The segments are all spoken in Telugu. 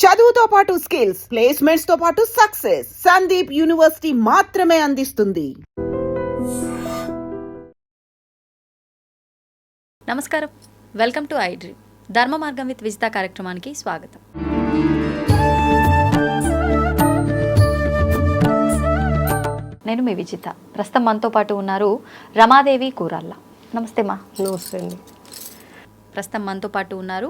చదువుతో పాటు స్కిల్స్, ప్లేస్మెంట్స్ తో పాటు సక్సెస్ సందీప్ యూనివర్సిటీ మాత్రమే అందిస్తుంది. నమస్కారం, వెల్కమ్ టు ఐ డ్రీమ్. ధర్మ మార్గం విత్ విజిత కార్యక్రమానికి స్వాగతం. నేను మీ విజిత. ప్రస్తుతం మనతో పాటు ఉన్నారు రమాదేవి కూరాళ్ళ. నమస్తే మా. నమస్తే అండి. ప్రస్తుతం మనతో పాటు ఉన్నారు.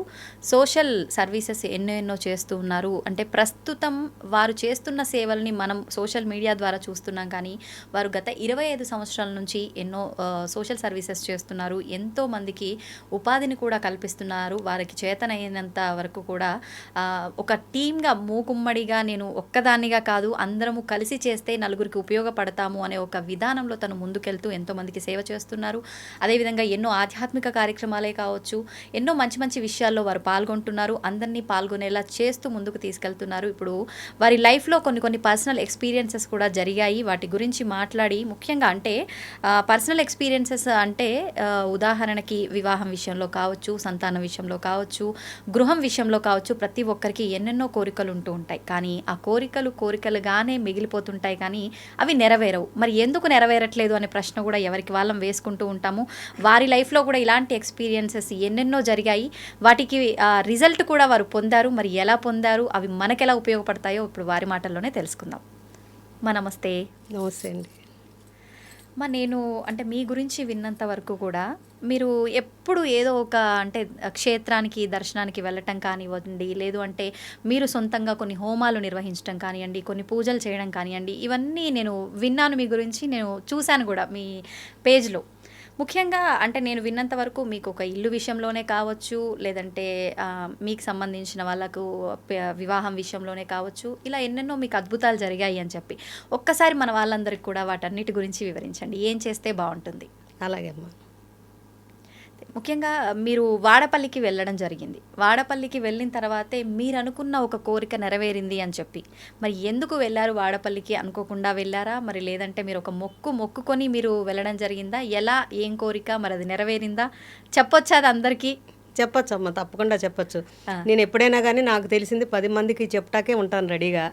సోషల్ సర్వీసెస్ ఎన్నో చేస్తూ ఉన్నారు. అంటే ప్రస్తుతం వారు చేస్తున్న సేవల్ని మనం సోషల్ మీడియా ద్వారా చూస్తున్నాం, కానీ వారు గత 25 సంవత్సరాల నుంచి ఎన్నో సోషల్ సర్వీసెస్ చేస్తున్నారు. ఎంతో మందికి ఉపాధిని కూడా కల్పిస్తున్నారు. వారికి చేతనైనంత వరకు కూడా ఒక టీమ్గా మూకుమ్మడిగా, నేను ఒక్కదాన్నిగా కాదు అందరము కలిసి చేస్తే నలుగురికి ఉపయోగపడతాము అనే ఒక విధానంలో తను ముందుకెళ్తూ ఎంతోమందికి సేవ చేస్తున్నారు. అదేవిధంగా ఎన్నో ఆధ్యాత్మిక కార్యక్రమాలే కావచ్చు, ఎన్నో మంచి మంచి విషయాల్లో వారు పాల్గొంటున్నారు. అందరినీ పాల్గొనేలా చేస్తూ ముందుకు తీసుకెళ్తున్నారు. ఇప్పుడు వారి లైఫ్లో కొన్ని పర్సనల్ ఎక్స్పీరియన్సెస్ కూడా జరిగాయి. వాటి గురించి మాట్లాడి, ముఖ్యంగా అంటే పర్సనల్ ఎక్స్పీరియన్సెస్ అంటే ఉదాహరణకి వివాహం విషయంలో కావచ్చు, సంతానం విషయంలో కావచ్చు, గృహం విషయంలో కావచ్చు, ప్రతి ఒక్కరికి ఎన్నెన్నో కోరికలు ఉంటూ ఉంటాయి. కానీ ఆ కోరికలుగానే మిగిలిపోతుంటాయి, కానీ అవి నెరవేరవు. మరి ఎందుకు నెరవేరట్లేదు అనే ప్రశ్న కూడా ఎవరికి వాళ్ళం వేసుకుంటూ ఉంటాము. వారి లైఫ్లో కూడా ఇలాంటి ఎక్స్పీరియన్సెస్ ఎన్నెన్నో జరిగాయి. వాటికి రిజల్ట్ కూడా వారు పొందారు. మరి ఎలా పొందారు, అవి మనకెలా ఉపయోగపడతాయో ఇప్పుడు వారి మాటల్లోనే తెలుసుకుందాం. నమస్తే. నమస్తే అండి. నేను అంటే మీ గురించి విన్నంత వరకు కూడా మీరు ఎప్పుడు ఏదో ఒక అంటే క్షేత్రానికి దర్శనానికి వెళ్ళటం కానివ్వండి, లేదు అంటే మీరు సొంతంగా కొన్ని హోమాలు నిర్వహించడం కానివ్వండి, కొన్ని పూజలు చేయడం కానివ్వండి, ఇవన్నీ నేను విన్నాను. మీ గురించి నేను చూశాను కూడా మీ పేజ్లో. ముఖ్యంగా అంటే నేను విన్నంత వరకు మీకు ఒక ఇల్లు విషయంలోనే కావచ్చు, లేదంటే మీకు సంబంధించిన వాళ్ళకు వివాహం విషయంలోనే కావచ్చు, ఇలా ఎన్నెన్నో మీకు అద్భుతాలు జరిగాయి అని చెప్పి ఒక్కసారి మన వాళ్ళందరికీ కూడా వాటన్నిటి గురించి వివరించండి. ఏం చేస్తే బాగుంటుంది? అలాగే అమ్మా. ముఖ్యంగా మీరు వాడపల్లికి వెళ్ళడం జరిగింది. వాడపల్లికి వెళ్ళిన తర్వాతే మీరు అనుకున్న ఒక కోరిక నెరవేరింది అని చెప్పి, మరి ఎందుకు వెళ్ళారు వాడపల్లికి? అనుకోకుండా వెళ్ళారా, మరి లేదంటే మీరు ఒక మొక్కుకొని మీరు వెళ్ళడం జరిగిందా? ఎలా, ఏం కోరిక, మరి అది నెరవేరిందా? చెప్పొచ్చా అది అందరికీ? చెప్పచ్చు అమ్మా, తప్పకుండా చెప్పచ్చు. నేను ఎప్పుడైనా కానీ నాకు తెలిసింది 10 మందికి చెప్పటాకే ఉంటాను రెడీగా.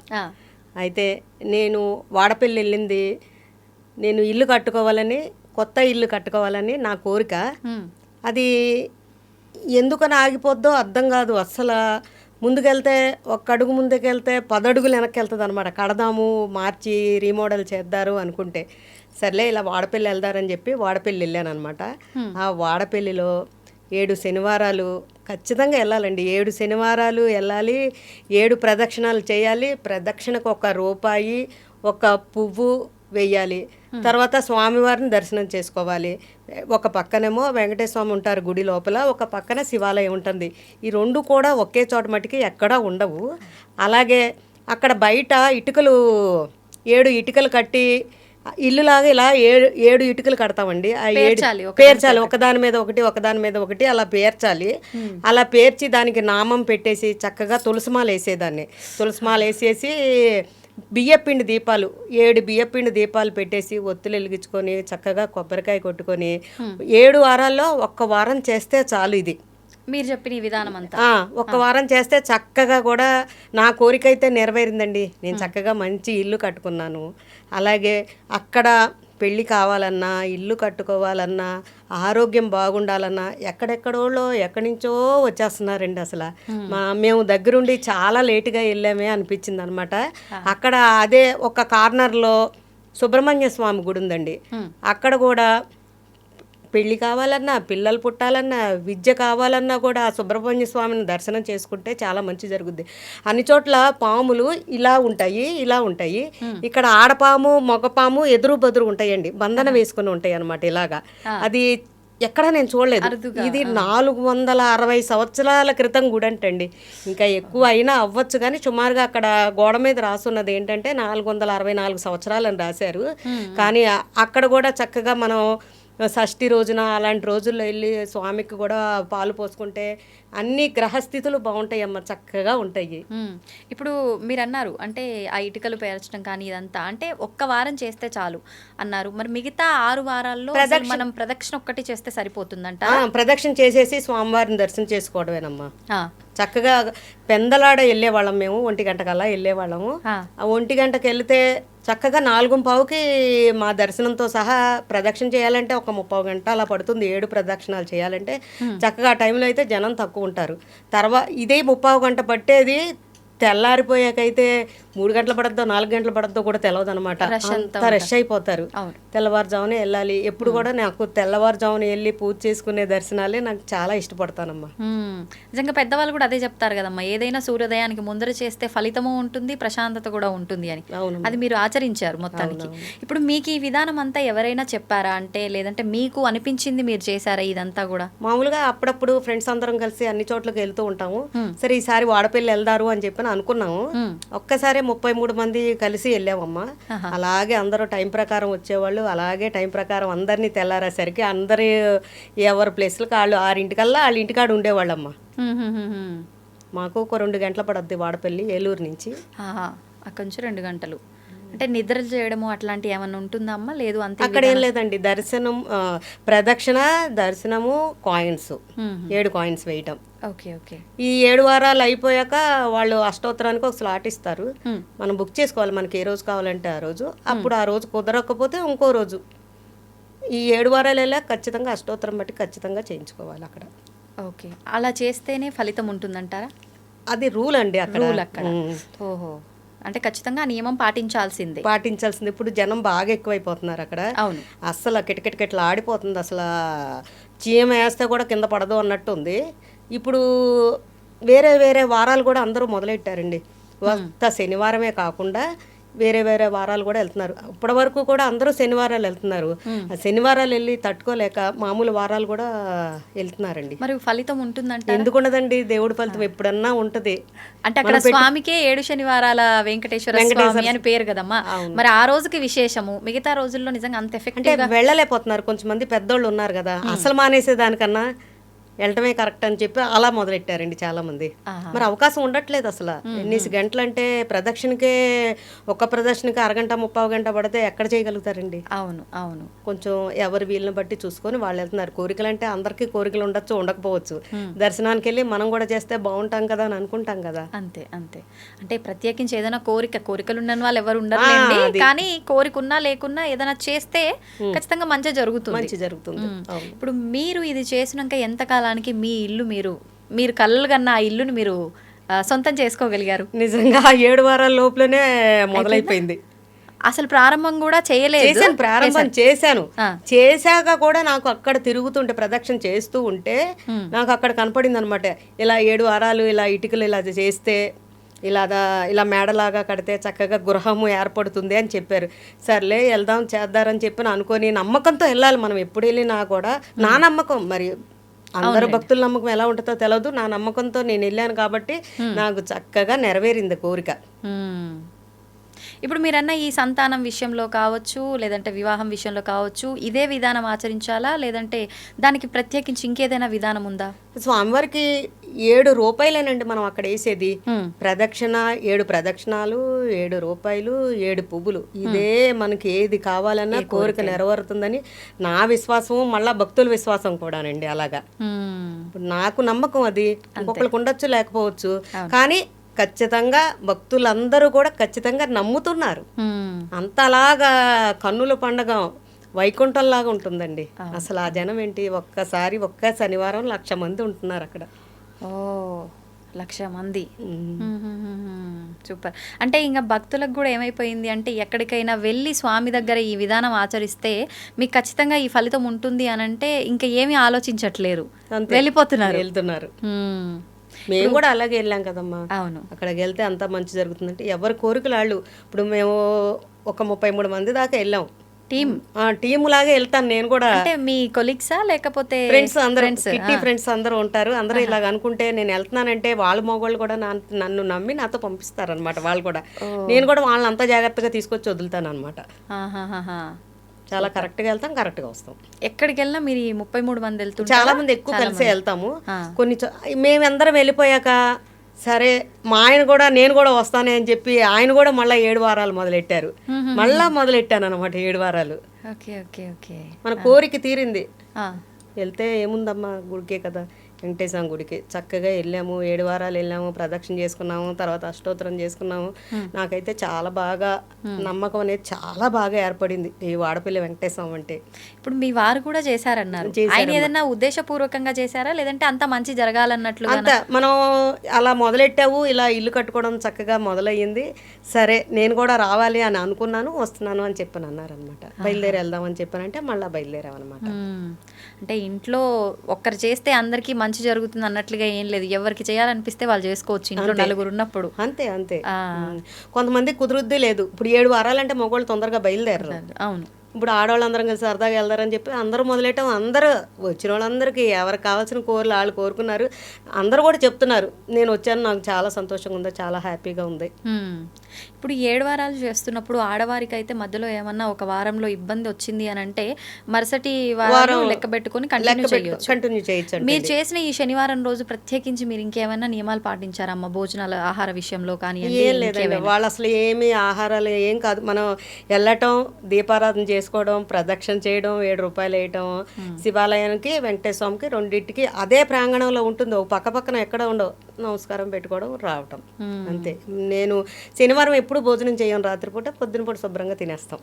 అయితే నేను వాడపల్లి వెళ్ళింది, నేను ఇల్లు కట్టుకోవాలని, కొత్త ఇల్లు కట్టుకోవాలని నా కోరిక. అది ఎందుకని ఆగిపోద్దో అర్థం కాదు. అస్సలు ముందుకెళ్తే ఒక్క అడుగు ముందుకెళ్తే 10 అడుగులు వెనక్కి వెళ్తుంది అనమాట. కడదాము, మార్చి రీమోడల్ చేద్దారు అనుకుంటే, సర్లే ఇలా వాడపల్లి వెళ్దారని చెప్పి వాడపల్లి వెళ్ళాను అనమాట. ఆ వాడపల్లిలో 7 శనివారాలు ఖచ్చితంగా వెళ్ళాలండి. 7 శనివారాలు వెళ్ళాలి, 7 ప్రదక్షిణాలు చేయాలి. ప్రదక్షిణకు ₹1, ఒక పువ్వు వెయ్యాలి. తర్వాత స్వామివారిని దర్శనం చేసుకోవాలి. ఒక పక్కనేమో వెంకటేశ్వర స్వామి ఉంటారు గుడి లోపల, ఒక పక్కన శివాలయం ఉంటుంది. ఈ 2 కూడా ఒకే చోట మటుకి ఎక్కడా ఉండవు. అలాగే అక్కడ బయట ఇటుకలు 7 ఇటుకలు కట్టి ఇల్లులాగా ఇలా 7 ఇటుకలు కడతామండి. ఆ 7 పేర్చాలి, ఒకదాని మీద ఒకటి అలా పేర్చాలి. అలా పేర్చి దానికి నామం పెట్టేసి చక్కగా తులసిమాల వేసేదాన్ని. తులసిమాల వేసేసి బియ్యపిండి దీపాలు 7 బియ్యపిండి దీపాలు పెట్టేసి ఒత్తులు వెలిగించుకొని చక్కగా కొబ్బరికాయ కొట్టుకొని 7 వారాల్లో 1 వారం చేస్తే చాలు. ఇది మీరు చెప్పిన ఈ విధానం అంతా 1 వారం చేస్తే చక్కగా కూడా నా కోరిక అయితే నెరవేరిందండి. నేను చక్కగా మంచి ఇల్లు కట్టుకున్నాను. అలాగే అక్కడ పెళ్ళి కావాలన్నా, ఇల్లు కట్టుకోవాలన్నా, ఆరోగ్యం బాగుండాలన్నా ఎక్కడెక్కడోళ్ళో ఎక్కడి నుంచో వచ్చేస్తున్నారండి. అసలు మేము దగ్గరుండి చాలా లేటుగా వెళ్ళామే అనిపించింది అనమాట. అక్కడ అదే ఒక కార్నర్లో సుబ్రహ్మణ్య స్వామి గుడి ఉందండి. అక్కడ కూడా పెళ్ళి కావాలన్నా, పిల్లలు పుట్టాలన్నా, విద్య కావాలన్నా కూడా ఆ సుబ్రహ్మణ్య స్వామిని దర్శనం చేసుకుంటే చాలా మంచి జరుగుద్ది. అన్ని చోట్ల పాములు ఇలా ఉంటాయి. ఇక్కడ ఆడపాము, మగపాము ఎదురు బదురు ఉంటాయండి, బంధన వేసుకుని ఉంటాయి అన్నమాట. ఇలాగా అది ఎక్కడా నేను చూడలేదు. ఇది 460 సంవత్సరాల క్రితం గుడి అంటండి. ఇంకా ఎక్కువ అయినా అవ్వచ్చు, కానీ సుమారుగా అక్కడ గోడ మీద రాసున్నది ఏంటంటే 464 సంవత్సరాలు అని రాశారు. కానీ అక్కడ కూడా చక్కగా మనం షష్ఠి రోజున అలాంటి రోజుల్లో వెళ్ళి స్వామికి కూడా పాలు పోసుకుంటే అన్ని గ్రహస్థితులు బాగుంటాయి అమ్మ, చక్కగా ఉంటాయి. ఇప్పుడు మీరు అన్నారు అంటే ఆ ఇటుకలు పేర్చడం కానీ ఇదంతా అంటే 1 వారం చేస్తే చాలు అన్నారు. మరి మిగతా 6 వారాల్లో మనం ప్రదక్షిణ ఒక్కటి చేస్తే సరిపోతుందంట? ప్రదక్షిణ చేసేసి స్వామివారిని దర్శనం చేసుకోవడమేనమ్మా. చక్కగా పెందలాడ వెళ్ళేవాళ్ళం మేము, 1 గంటకల్లా వెళ్ళేవాళ్ళము. ఆ 1 గంటకి వెళ్తే చక్కగా 4:15కి మా దర్శనంతో సహా ప్రదక్షిణ చేయాలంటే ఒక 30 గంట అలా పడుతుంది. 7 ప్రదక్షిణాలు చేయాలంటే చక్కగా ఆ టైంలో అయితే జనం తక్కువ ఉంటారు. ఇదే 30 గంట పట్టేది తెల్లారిపోయాకైతే 3 గంటలు పడద్దో 4 గంటలు పడద్దో కూడా తెలియదు అనమాట. అంతా రష్ అయిపోతారు. తెల్లవారుజామునే వెళ్ళాలి. ఎప్పుడు కూడా నాకు తెల్లవారుజామున వెళ్ళి పూజ చేసుకునే దర్శనాలే నాకు చాలా ఇష్టపడతానమ్మా. నిజంగా పెద్దవాళ్ళు కూడా అదే చెప్తారు కదమ్మా, ఏదైనా సూర్యోదయానికి ముందర చేస్తే ఫలితము ఉంటుంది, ప్రశాంతత కూడా ఉంటుంది అని. అది మీరు ఆచరించారు మొత్తానికి. ఇప్పుడు మీకు ఈ విధానం అంతా ఎవరైనా చెప్పారా అంటే, లేదంటే మీకు అనిపించింది మీరు చేశారా ఇదంతా కూడా? మామూలుగా అప్పుడప్పుడు ఫ్రెండ్స్ అందరం కలిసి అన్ని చోట్లకి వెళ్తూ ఉంటాము. సరే ఈసారి వాడపల్లి వెళ్దారు అని చెప్పి అనుకున్నాము. ఒక్కసారి 33 మంది కలిసి వెళ్ళామమ్మా. అలాగే అందరూ టైం ప్రకారం వచ్చేవాళ్ళు, అలాగే టైం ప్రకారం అందరినీ తెల్లారేసరికి అందరి ఎవరి ప్లేస్లకు వాళ్ళు 6:00కల్లా వాళ్ళ ఇంటికాడ ఉండేవాళ్ళమ్మా. మాకు ఒక 2 గంటల పడద్ది వాడపల్లి ఏలూరు నుంచి. అక్కడి నుంచి 2 గంటలు. అంటే నిద్ర చేయడము అట్లాంటి ఏమన్నా ఉంటుందా అమ్మా? లేదు, అంతే. అక్కడ ఏం లేదండి, దర్శనం ప్రదక్షిణ దర్శనము కాయిన్స్ 7 కాయిన్స్ వేయటం. Okay okay. ఈ 7 వారాలు అయిపోయాక వాళ్ళు అష్టోత్తరానికి ఒక స్లాట్ ఇస్తారు. మనం బుక్ చేసుకోవాలి మనకి ఏ రోజు కావాలంటే ఆ రోజు. అప్పుడు ఆ రోజు కుదరకపోతే ఇంకో రోజు. ఈ 7 వారాలు వెళ్ళా ఖచ్చితంగా అష్టోత్తరం బట్టి ఖచ్చితంగా చేయించుకోవాలి అక్కడ. ఓకే, అలా చేస్తేనే ఫలితం ఉంటుందంటారా? అది రూల్ అండి అక్కడ. రూల్ అక్కడ. ఓహో, అంటే ఖచ్చితంగా ఆ నియమం పాటించాల్సిందే. ఇప్పుడు జనం బాగా ఎక్కువైపోతున్నారు అక్కడ. అవును, అస్సలు కిటకిటకిట్లా ఆడిపోతుంది. అసలు చీమ వేస్తే కూడా కింద పడదు అన్నట్టు ఉంది. ఇప్పుడు వేరే వేరే వారాలు కూడా అందరూ మొదలెట్టారండి. ఒక్క శనివారమే కాకుండా వేరే వేరే వారాలు కూడా వెళ్తున్నారు. ఇప్పటి వరకు కూడా అందరూ శనివారాలు వెళ్తున్నారు. ఆ శనివారాలు వెళ్ళి తట్టుకోలేక మామూలు వారాలు కూడా వెళ్తున్నారండి. మరి ఫలితం ఉంటుందంటే? ఎందుకుండదండి, దేవుడి ఫలితం ఎప్పుడన్నా ఉంటది. అంటే అక్కడ స్వామికే 7 శనివారాల వెంకటేశ్వర స్వామి అని పేరు కదమ్మా. మరి ఆ రోజుకి విశేషము, మిగతా రోజుల్లో నిజంగా అంత ఎఫెక్ట్ అంటే వెళ్ళలేకపోతున్నారు. కొంచెం మంది పెద్దోళ్ళు ఉన్నారు కదా, అసలు మానేసే దానికన్నా వెళ్ళటమే కరెక్ట్ అని చెప్పి అలా మొదలెట్టారండి చాలా మంది. మరి అవకాశం ఉండట్లేదు అసలు. ఎన్ని గంటలు అంటే ప్రదక్షిణకే, ఒక్క ప్రదక్షిణకి 1 గంట 30 గంట పడితే ఎక్కడ చేయగలుగుతారండి? అవును అవును. కొంచెం ఎవరి వీళ్ళని బట్టి చూసుకొని వాళ్ళు వెళ్తున్నారు. కోరికలు అంటే అందరికీ కోరికలు ఉండొచ్చు, ఉండకపోవచ్చు. దర్శనానికి వెళ్ళి మనం కూడా చేస్తే బాగుంటాం కదా అని అనుకుంటాం కదా. అంతే అంతే. అంటే ప్రత్యేకించి ఏదైనా కోరికలు ఉన్న వాళ్ళు ఎవరు ఉండరులేండి, కానీ కోరిక ఉన్నా లేకున్నా ఏదైనా చేస్తే ఖచ్చితంగా మంచి జరుగుతుంది. ఇప్పుడు మీరు ఇది చేసినాక ఎంత కాలానికి మీ ఇల్లు మీరు కళ్ళు కన్నా ఆ ఇల్లుని మీరు సొంతం చేసుకోగలిగారు? నిజంగా 7 వారాల లోపలనే మొదలైపోయింది. అసలు ప్రారంభం కూడా ప్రారంభం చేశాను. చేశాక కూడా నాకు అక్కడ తిరుగుతుంటే ప్రదక్షిణ చేస్తూ ఉంటే నాకు అక్కడ కనపడింది అనమాట. ఇలా 7 వారాలు ఇలా ఇటుకలు ఇలా చేస్తే ఇలా మేడలాగా కడితే చక్కగా గృహము ఏర్పడుతుంది అని చెప్పారు. సర్లే వెళ్దాం చేద్దారని చెప్పి అనుకొని నమ్మకంతో వెళ్ళాలి. మనం ఎప్పుడు వెళ్ళినా కూడా నా నమ్మకం, మరి అందరు భక్తుల నమ్మకం ఎలా ఉంటుందో తెలియదు, నా నమ్మకంతో నేను వెళ్ళాను కాబట్టి నాకు చక్కగా నెరవేరింది కోరిక. ఇప్పుడు మీరన్న ఈ సంతానం విషయంలో కావచ్చు, లేదంటే వివాహం విషయంలో కావచ్చు, ఇదే విధానం ఆచరించాలా, లేదంటే దానికి ప్రత్యేకించి ఇంకేదైనా విధానం ఉందా? స్వామివారికి 7 రూపాయలేనండి మనం అక్కడ వేసేది. ప్రదక్షిణ 7 ప్రదక్షిణాలు, 7 రూపాయలు, 7 పువ్వులు. ఇదే మనకి ఏది కావాలన్నా కోరిక నెరవేరుతుందని నా విశ్వాసం, మళ్ళా భక్తుల విశ్వాసం కూడానండి. అలాగా నాకు నమ్మకం. అది ఇంకొకరికి ఉండొచ్చు లేకపోవచ్చు, కానీ ఖచ్చితంగా భక్తులందరూ కూడా ఖచ్చితంగా నమ్ముతున్నారు. అంతలాగా కన్నుల పండగ వైకుంఠంలాగా ఉంటుందండి అసలు. ఆ జనం ఏంటి, ఒక్క శనివారం 1,00,000 మంది ఉంటున్నారు అక్కడ. ఓ, 1,00,000 మంది. సూపర్. అంటే ఇంకా భక్తులకు కూడా ఏమైపోయింది అంటే, ఎక్కడికైనా వెళ్ళి స్వామి దగ్గర ఈ విధానం ఆచరిస్తే మీకు ఖచ్చితంగా ఈ ఫలితం ఉంటుంది అని అంటే ఇంకా ఏమీ ఆలోచించట్లేరు, వెళ్తున్నారు. మేము కూడా అలాగే వెళ్ళాం కదమ్మా. అవును, అక్కడికి వెళ్తే అంతా మంచి జరుగుతుందంటే ఎవరి కోరికలు వాళ్ళు. ఇప్పుడు మేము ఒక 33 మంది దాకా వెళ్ళాం. టీమ్ లాగే వెళ్తాను నేను కూడా. అంటే మీ కొలీగ్సా లేకపోతే ఫ్రెండ్స్? అందరూ కిట్టి ఫ్రెండ్స్ అందరూ ఉంటారు. అందరూ ఇలాగ అనుకుంటే నేను వెళ్తున్నానంటే వాళ్ళ మగవాళ్ళు కూడా నన్ను నమ్మి నాతో పంపిస్తారనమాట. వాళ్ళు కూడా, నేను కూడా వాళ్ళని అంత జాగ్రత్తగా తీసుకొచ్చి వదులుతాను అనమాట. చాలా కరెక్ట్ గా వెళ్తాం, కరెక్ట్ గా వస్తాం. ఎక్కడికి వెళ్ళినా మీరు 33 మంది వెళ్తుంటారు? చాలా మంది ఎక్కువ కలిసే వెళ్తాము. మేమందరం వెళ్ళిపోయాక సరే మా ఆయన కూడా నేను కూడా వస్తానే అని చెప్పి ఆయన కూడా మళ్ళీ 7 వారాలు మొదలెట్టారు. మొదలెట్టాను అనమాట 7 వారాలు. మన కోరిక తీరింది. వెళ్తే ఏముందమ్మా, గుడికే కదా వెంకటేశ్వర గుడికి చక్కగా వెళ్ళాము, 7 వారాలు వెళ్ళాము, ప్రదక్షిణ చేసుకున్నాము, తర్వాత అష్టోత్తరం చేసుకున్నాము. నాకైతే చాలా బాగా నమ్మకం అనేది చాలా బాగా ఏర్పడింది ఈ వాడపల్లి వెంకటేశ్వరం అంటే. ఇప్పుడు మీ వారు కూడా చేశారన్నారు, ఆయన ఏదైనా ఉద్దేశపూర్వకంగా చేశారా లేదంటే అంత మంచి జరగాలన్నట్లు? అంత మనం అలా మొదలెట్టావు, ఇలా ఇల్లు కట్టుకోవడం చక్కగా మొదలయ్యింది. సరే నేను కూడా రావాలి అని అనుకున్నాను, వస్తున్నాను అని చెప్పని అన్నారనమాట. బయలుదేరి వెళ్దామని చెప్పానంటే మళ్ళీ బయలుదేరామన్నమాట. అంటే ఇంట్లో ఒక్కరు చేస్తే అందరికీ మంచి జరుగుతుంది అన్నట్లుగా ఏం లేదు, ఎవరికి చేయాలనిపిస్తే వాళ్ళు చేసుకోవచ్చు ఇంట్లో నలుగురు ఉన్నప్పుడు. అంతే అంతే. కొంతమంది కుదురుద్ది లేదు. ఇప్పుడు 7 వారాలంటే మగవాళ్ళు తొందరగా బయలుదేరరు. అవును. ఇప్పుడు ఆడవాళ్ళందరం కలిసి సరదాగా వెళ్దారని చెప్పి అందరూ మొదలెట్టాం. అందరూ వచ్చిన వాళ్ళందరికీ ఎవరికి కావాల్సిన కోరికలు వాళ్ళు కోరుకున్నారు. అందరూ కూడా చెప్తున్నారు నేను వచ్చాను, నాకు చాలా సంతోషంగా ఉంది, చాలా హ్యాపీగా ఉంది. ఇప్పుడు 7 వారాలు చేస్తున్నప్పుడు ఆడవారికి అయితే మధ్యలో ఏమన్నా ఒక వారంలో ఇబ్బంది వచ్చింది అని అంటే మరుసటి వారం లెక్క పెట్టుకుని కంటిన్యూ చేయొచ్చు. మీరు చేసిన ఈ శనివారం రోజు ప్రత్యేకించి మీరు ఇంకేమైనా నియమాలు పాటించారమ్మా భోజనాల ఆహార విషయంలో కానీ? ఏం లేదండి, వాళ్ళు అసలు ఏమి ఆహారాలు ఏం కాదు. మనం వెళ్ళటం, దీపారాధన చేసుకోవడం, ప్రదక్షిణ చేయడం, 7 రూపాయలు వేయటం, శివాలయానికి వెంకటేశ్వర స్వామికి రెండింటికి అదే ప్రాంగణంలో ఉంటుంది. ఒక పక్క పక్కన ఎక్కడ ఉండవు, నమస్కారం పెట్టుకోవడం, రావటం అంతే. నేను శనివారం ఎప్పుడు భోజనం చేయను, రాత్రిపూట పొద్దునపూట శుభ్రంగా తినేస్తాం.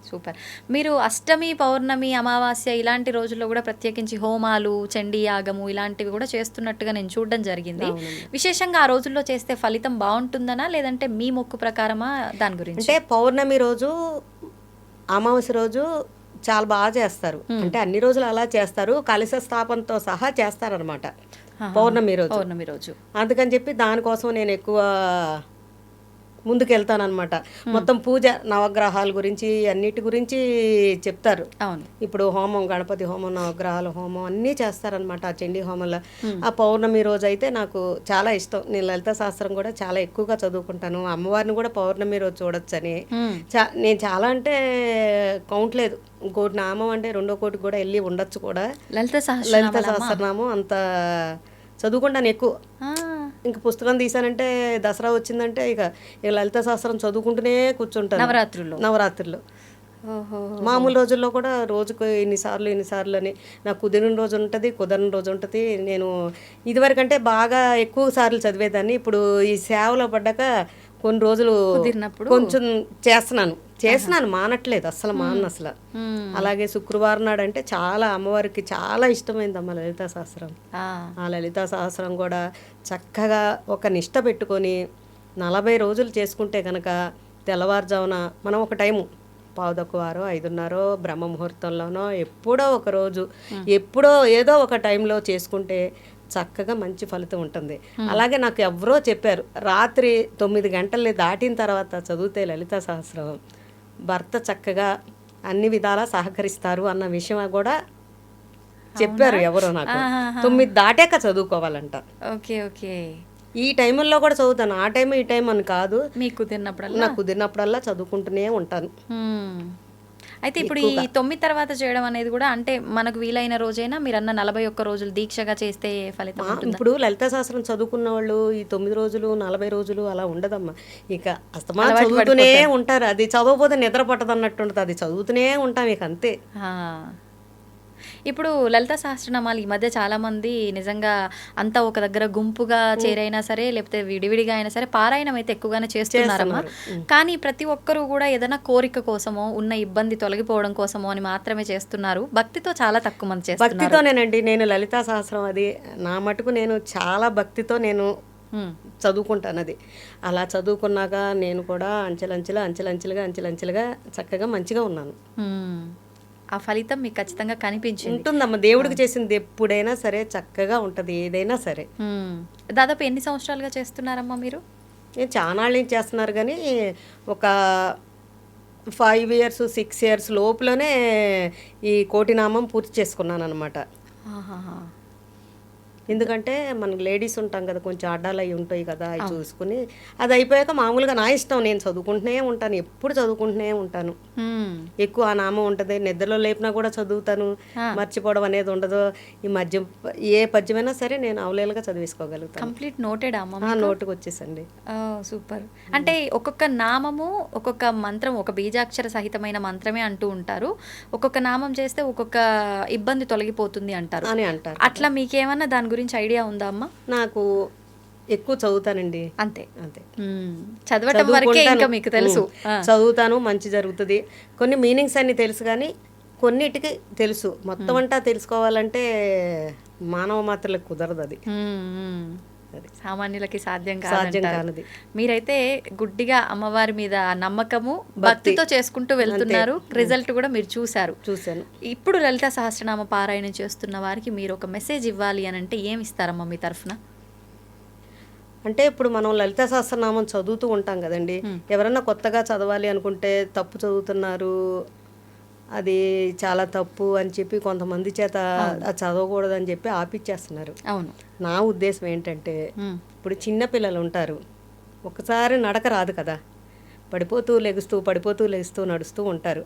సూపర్. మీరు అష్టమి, పౌర్ణమి, అమావాస్య ఇలాంటి రోజుల్లో కూడా ప్రత్యేకించి హోమాలు, చండీ యాగము ఇలాంటివి కూడా చేస్తున్నట్టుగా నేను చూడడం జరిగింది. విశేషంగా ఆ రోజుల్లో చేస్తే ఫలితం బాగుంటుందనా లేదంటే మీ మొక్కు ప్రకారమా? దాని గురించి అంటే పౌర్ణమి రోజు, అమావాస్య రోజు చాలా బాగా చేస్తారు. అంటే అన్ని రోజులు అలా చేస్తారు, కలశ స్థాపనతో సహా చేస్తారనమాట పౌర్ణమి రోజు. అందుకని చెప్పి దానికోసం నేను ఎక్కువ ముందుకు వెళ్తానమాట. మొత్తం పూజ, నవగ్రహాల గురించి, అన్నిటి గురించి చెప్తారు. ఇప్పుడు హోమం, గణపతి హోమం, నవగ్రహాల హోమం అన్నీ చేస్తారనమాట ఆ చండీ హోమంలో. ఆ పౌర్ణమి రోజు అయితే నాకు చాలా ఇష్టం. నేను లలిత శాస్త్రం కూడా చాలా ఎక్కువగా చదువుకుంటాను. అమ్మవారిని కూడా పౌర్ణమి రోజు చూడొచ్చని నేను చాలా అంటే కౌంట్ లేదు, ఇంకోటి నామం అంటే 2వ కోటికి కూడా వెళ్ళి ఉండొచ్చు కూడా. లలిత సహస్రనామం అంత చదువుకుంటాను ఎక్కువ. ఇంక పుస్తకం తీసానంటే దసరా వచ్చిందంటే ఇక లలిత శాస్త్రం చదువుకుంటూనే కూర్చుంటాను నవరాత్రుల్లో. మామూలు రోజుల్లో కూడా రోజుకు ఇన్నిసార్లు అని నాకు కుదిరిన రోజు ఉంటుంది, కుదరని రోజు ఉంటుంది. నేను ఇదివరకంటే బాగా ఎక్కువ సార్లు చదివేదాన్ని. ఇప్పుడు ఈ సేవలో పడ్డాక కొన్ని రోజులు కొంచెం చేస్తున్నాను, మానట్లేదు, అసలు మానను అసలు. అలాగే శుక్రవారం నాడు అంటే చాలా అమ్మవారికి చాలా ఇష్టమైందమ్మ లలితా సహస్రం. ఆ లలితా సహస్రం కూడా చక్కగా ఒక నిష్ట పెట్టుకొని 40 రోజులు చేసుకుంటే కనుక తెల్లవారుజామున మనం ఒక టైము 4:15, 5:30 బ్రహ్మ ముహూర్తంలోనో ఎప్పుడో ఒక రోజు, ఎప్పుడో ఏదో ఒక టైంలో చేసుకుంటే చక్కగా మంచి ఫలితం ఉంటుంది. అలాగే నాకు ఎవరో చెప్పారు, రాత్రి 9 గంటల్ని దాటిన తర్వాత చదివితే లలితా సహస్రం భర్త చక్కగా అన్ని విధాలా సహకరిస్తారు అన్న విషయం కూడా చెప్పారు ఎవరో నాకు. 9 దాటాక చదువుకోవాలంట. ఈ టైంలో కూడా చదువుతాను, ఆ టైం ఈ టైం అని కాదు, నాకు కుదిరినప్పుడల్లా చదువుకుంటూనే ఉంటాను. అయితే ఇప్పుడు ఈ 9 తర్వాత చేయడం అనేది కూడా అంటే మనకు వీలైన రోజైనా మీరు అన్న 41 రోజులు దీక్షగా చేస్తే ఫలితం ఉంటుంది. ఇప్పుడు లలిత శాస్త్రం చదువుకున్న వాళ్ళు ఈ 9 రోజులు 40 రోజులు అలా ఉండదమ్మా. ఇక అస్తమా చదువుతూనే ఉంటారు. అది చదవకపోతే నిద్ర పట్టదు అన్నట్టు ఉంటుంది, అది చదువుతూనే ఉంటాం ఇక అంతే. ఇప్పుడు లలిత సహస్రనామాలు ఈ మధ్య చాలా మంది నిజంగా అంతా ఒక దగ్గర గుంపుగా చేరైనా సరే లేకపోతే విడివిడిగా అయినా సరే పారాయణం అయితే ఎక్కువగానే చేస్తున్నారమ్మా. కానీ ప్రతి ఒక్కరూ కూడా ఏదైనా కోరిక కోసమో ఉన్న ఇబ్బంది తొలగిపోవడం కోసమో అని మాత్రమే చేస్తున్నారు. భక్తితో చాలా తక్కువ మంది చేస్తున్నారు. భక్తితోనేనండి నేను లలితా సహస్రం అది నా మటుకు నేను చాలా భక్తితో నేను చదువుకుంటాను. అది అలా చదువుకున్నాక నేను కూడా అంచెలంచెలుగా చక్కగా మంచిగా ఉన్నాను. ఆ ఫలితం మీకు ఖచ్చితంగా కనిపించింది. ఉంటుందమ్మా, దేవుడికి చేసింది ఎప్పుడైనా సరే చక్కగా ఉంటుంది, ఏదైనా సరే. దాదాపు ఎన్ని సంవత్సరాలుగా చేస్తున్నారమ్మా మీరు? నేను చాలా నుంచి చేస్తున్నారు, కానీ ఒక 5 years 6 years లోపులోనే ఈ కోటినామం పూర్తి చేసుకున్నాను అనమాట. ఎందుకంటే మనకి లేడీస్ ఉంటాం కదా, కొంచెం అడ్డాలు అవి ఉంటాయి కదా, అవి చూసుకుని అది అయిపోయాక మామూలుగా నా ఇష్టం, నేను చదువుకుంటూనే ఉంటాను, ఎప్పుడు చదువుకుంటూనే ఉంటాను. ఎక్కువ ఆ నామం ఉంటుంది, నిద్రలో లేపినా కూడా చదువుతాను, మర్చిపోవడం అనేది ఉండదు. ఈ మధ్య ఏ పద్యమైనా సరే నేను అవలేలుగా చదివేసుకోగలుగుతాను. కంప్లీట్ నోటెడ్ అమ్మ, నోటుకు వచ్చేసండి. సూపర్. అంటే ఒక్కొక్క నామము ఒక్కొక్క మంత్రం, ఒక బీజాక్షర సహితమైన మంత్రమే అంటూ ఉంటారు. ఒక్కొక్క నామం చేస్తే ఒక్కొక్క ఇబ్బంది తొలగిపోతుంది అంటారు అని అంటారు. అట్లా మీకేమన్నా దాని గురించి ఐడియా ఉందా అమ్మ? నాకు ఎక్కువ చదువుతానండి, అంతే అంతే. చదవటం వరకే ఇంకా మీకు తెలుసు. చదువుతాను, మంచి జరుగుతుంది. కొన్ని మీనింగ్స్ అన్ని తెలుసు, కానీ కొన్నిటికి తెలుసు. మొత్తం అంతా తెలుసుకోవాలంటే మానవ మాత్రలకు కుదరదు, అది సామాన్యులకి సాధ్యం కానిది. మీరైతే గుడ్డిగా అమ్మవారి మీద నమ్మకము, భక్తితో చేసుకుంటూ వెళ్తున్నారు. రిజల్ట్ కూడా మీరు చూశాను. ఇప్పుడు లలిత సహస్రనామ పారాయణం చేస్తున్న వారికి మీరు ఒక మెసేజ్ ఇవ్వాలి అని అంటే ఏమి ఇస్తారమ్మా మీ తరఫున? అంటే ఇప్పుడు మనం లలిత సహస్రనామం చదువుతూ ఉంటాం కదండి, ఎవరన్నా కొత్తగా చదవాలి అనుకుంటే తప్పు చదువుతున్నారు, అది చాలా తప్పు అని చెప్పి కొంతమంది చేత అది చదవకూడదు అని చెప్పి ఆపిచ్చేస్తున్నారు. అవును. నా ఉద్దేశం ఏంటంటే, ఇప్పుడు చిన్న పిల్లలు ఉంటారు, ఒకసారి నడక రాదు కదా, పడిపోతూ లెగుస్తూ నడుస్తూ ఉంటారు.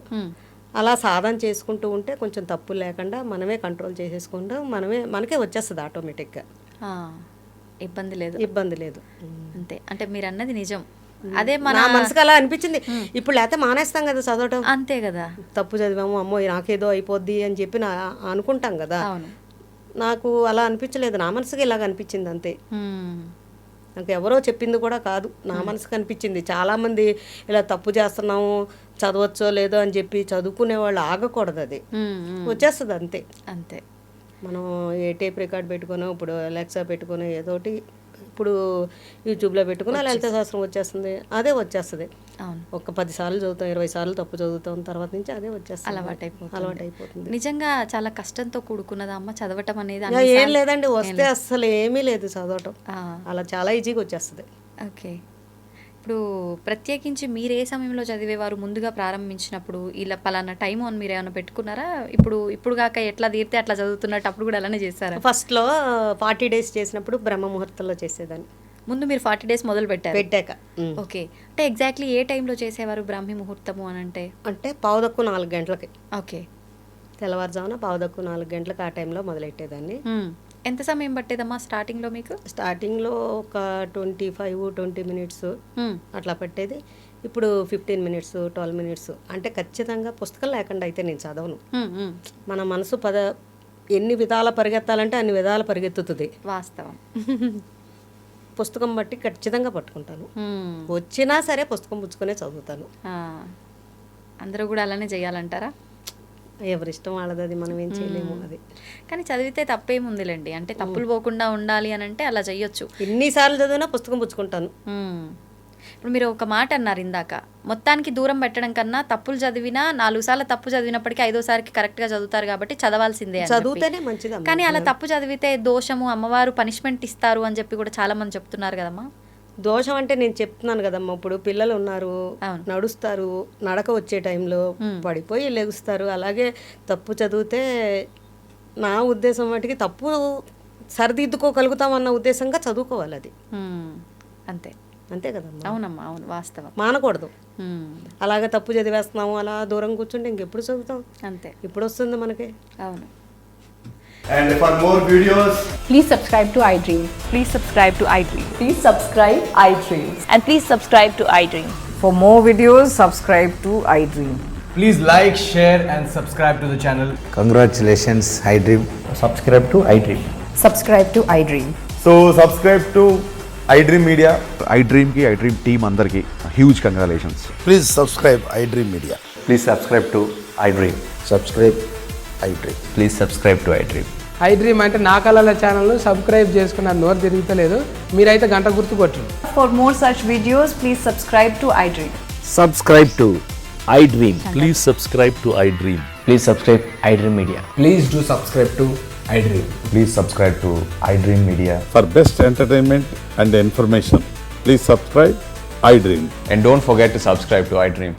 అలా సాధన చేసుకుంటూ ఉంటే కొంచెం తప్పు లేకుండా మనమే కంట్రోల్ చేసేసుకుంటూ మనకే వచ్చేస్తుంది ఆటోమేటిక్గా, ఇబ్బంది లేదు. అంతే. అంటే మీరు అన్నది నిజం. అదే నా మనసుకు అలా అనిపించింది. ఇప్పుడు లేకపోతే మానేస్తాం కదా చదవటం, అంతే కదా, తప్పు చదివాము, అమ్మో నాకేదో అయిపోద్ది అని చెప్పి అనుకుంటాం కదా. నాకు అలా అనిపించలేదు, నా మనసుకి ఇలాగ అనిపించింది అంతే. నాకు ఎవరో చెప్పింది కూడా కాదు, నా మనసుకు అనిపించింది. చాలామంది ఇలా తప్పు చేస్తున్నాము, చదవచ్చో లేదో అని చెప్పి చదువుకునే వాళ్ళు ఆగకూడదు, అది వచ్చేస్తుంది అంతే. అంతే. మనం ఏ టేప్ రికార్డ్ పెట్టుకునో, ఇప్పుడు అలెక్సా పెట్టుకుని ఏదోటి, ఇప్పుడు యూట్యూబ్లో పెట్టుకుని లలిత శాస్త్రం వచ్చేస్తుంది, అదే వచ్చేస్తుంది. ఒక 10 సార్లు చదువుతాం, 20 సార్లు తప్పు చదువుతాం, తర్వాత నుంచి అదే వచ్చేస్తుంది, అలవాటైపోతుంది. నిజంగా చాలా కష్టంతో కూడుకున్నదా అమ్మ చదవటం అనేది? ఏం లేదండి, వస్తే అస్సలు ఏమీ లేదు చదవటం, అలా చాలా ఈజీగా వచ్చేస్తుంది. ఓకే. ఇప్పుడు ప్రత్యేకించి మీరు ఏ సమయంలో చదివేవారు? ముందుగా ప్రారంభించినప్పుడు ఇలా పలానా టైం అని మీరు ఏమైనా పెట్టుకున్నారా? ఇప్పుడు కాక ఎట్లా తీరితే అట్లా చదువుతున్నట్టు అప్పుడు కూడా అలానే చేశారా? ఫస్ట్లో 40 days చేసినప్పుడు బ్రహ్మ ముహూర్తంలో చేసేదాన్ని. ముందు మీరు 40 days మొదలు పెట్టాక. ఓకే. అంటే ఎగ్జాక్ట్లీ ఏ టైంలో చేసేవారు బ్రాహ్మీ ముహూర్తము అని అంటే? 4:15 గంటలకి. ఓకే. తెల్లవారుజామున 4:15 గంటలకు ఆ టైంలో మొదలెట్టేదాన్ని. ఎంత సమయం పట్టేదమ్మా స్టార్టింగ్లో మీకు? స్టార్టింగ్లో ఒక 20 minutes అట్లా పట్టేది. ఇప్పుడు 15 minutes 12 minutes. అంటే ఖచ్చితంగా పుస్తకం లేకుండా అయితే నేను చదవను. మన మనసు ఎన్ని విధాల పరిగెత్తాలంటే అన్ని విధాల పరిగెత్తుతుంది, వాస్తవం. పుస్తకం బట్టి ఖచ్చితంగా పట్టుకుంటాను, వచ్చినా సరే పుస్తకం పుచ్చుకునే చదువుతాను. అందరూ కూడా అలానే చేయాలంటారా? ఎవరిష్టం వాళ్ళది, అది మనం ఏం చేయలేము. అది కానీ చదివితే తప్పేముందిలేండి, అంటే తప్పులు పోకుండా ఉండాలి అని అంటే అలా చెయ్యొచ్చు. ఎన్నిసార్లు చదివినా పుస్తకం పుచ్చుకుంటాను. ఇప్పుడు మీరు ఒక మాట అన్నారు ఇందాక, మొత్తానికి దూరం పెట్టడం కన్నా తప్పులు చదివినా 4 సార్లు తప్పు చదివినప్పటికీ 5వ సారికి కరెక్ట్గా చదువుతారు కాబట్టి చదవాల్సిందే, చదివితేనే మంచిది. కానీ అలా తప్పు చదివితే దోషము, అమ్మవారు పనిష్మెంట్ ఇస్తారు అని చెప్పి కూడా చాలా మంది చెప్తున్నారు కదమ్మా. దోషం అంటే నేను చెప్తున్నాను కదమ్మా, ఇప్పుడు పిల్లలు ఉన్నారు, నడుస్తారు, నడక వచ్చే టైంలో పడిపోయి లెగుస్తారు. అలాగే తప్పు చదివితే నా ఉద్దేశం వాటికి తప్పు సరిదిద్దుకోగలుగుతామన్న ఉద్దేశంగా చదువుకోవాలి, అది అంతే కదమ్మా. అవునమ్మా, అవును, వాస్తవం. మానకూడదు. అలాగే తప్పు చదివేస్తున్నాము, అలా దూరం కూర్చుంటే ఇంకెప్పుడు చదువుతాం? అంతే, ఇప్పుడు వస్తుంది మనకి. అవును. And for more videos, please subscribe to iDream. Please subscribe to iDream. Please subscribe iDream. And please subscribe to iDream. For more videos, subscribe to iDream. please like, share and subscribe to the channel. Congratulations, iDream. Subscribe to iDream. Subscribe to iDream. So subscribe to iDream Media. iDream ki iDream team अंदर की huge congratulations. Please subscribe iDream Media. Please subscribe to iDream. Subscribe iDream. Please subscribe to iDream. iDream అంటే నా కళల ఛానల్ను సబ్స్క్రైబ్ చేసుకున్న నోరు తిరుగుతలేదు, మీరైతే గంట గుర్తు కొట్టండి. For more such videos, please subscribe to iDream. Subscribe to iDream. Please subscribe to iDream. Please subscribe iDream Media. Please do subscribe to iDream. Please subscribe to iDream Media. For best entertainment and information, please subscribe iDream. And don't forget to subscribe to iDream.